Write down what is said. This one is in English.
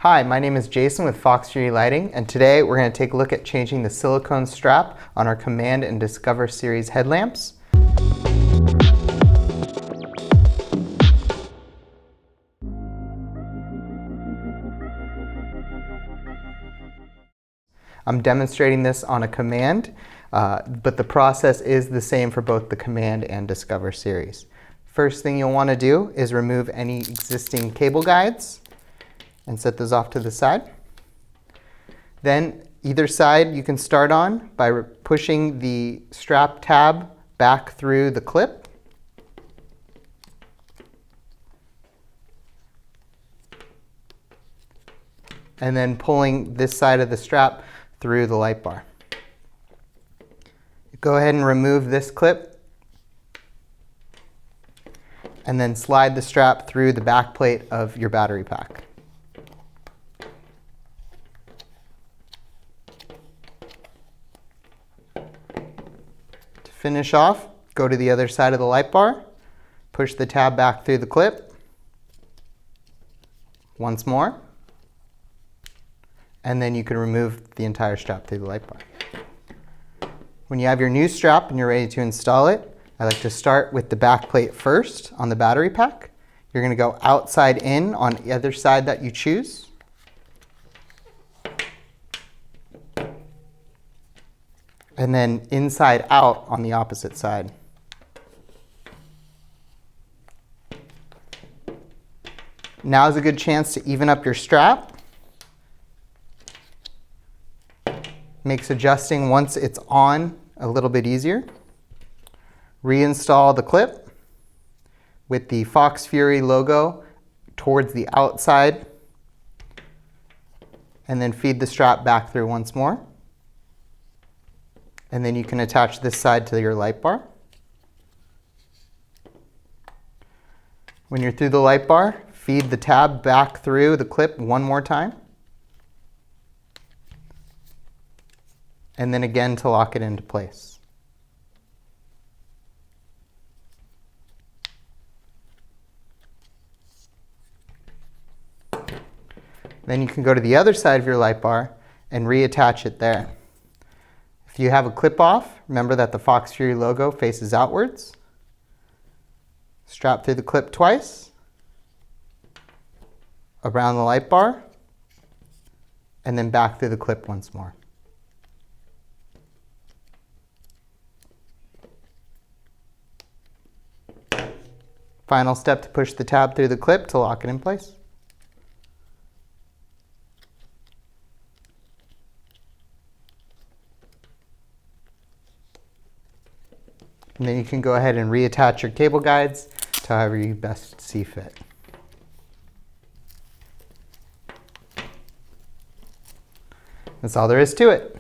Hi, my name is Jason with FoxFury Lighting, and today we're going to take a look at changing the silicone strap on our Command and Discover series headlamps. I'm demonstrating this on a Command, but the process is the same for both the Command and Discover series. First thing you'll want to do is remove any existing cable guides and set those off to the side. Then either side you can start on by pushing the strap tab back through the clip. And then pulling this side of the strap through the light bar. Go ahead and remove this clip and then slide the strap through the back plate of your battery pack. To finish off, go to the other side of the light bar, push the tab back through the clip once more, and then you can remove the entire strap through the light bar. When you have your new strap and you're ready to install it, I like to start with the back plate first on the battery pack. You're going to go outside in on the other side that you choose. And then inside out on the opposite side. Now is a good chance to even up your strap. Makes adjusting once it's on a little bit easier. Reinstall the clip with the FoxFury logo towards the outside, and then feed the strap back through once more. And then you can attach this side to your light bar. When you're through the light bar, feed the tab back through the clip one more time. And then again to lock it into place. Then you can go to the other side of your light bar and reattach it there. If you have a clip off, remember that the FoxFury logo faces outwards. Strap through the clip twice, around the light bar, and then back through the clip once more. Final step to push the tab through the clip to lock it in place. And then you can go ahead and reattach your cable guides to however you best see fit. That's all there is to it.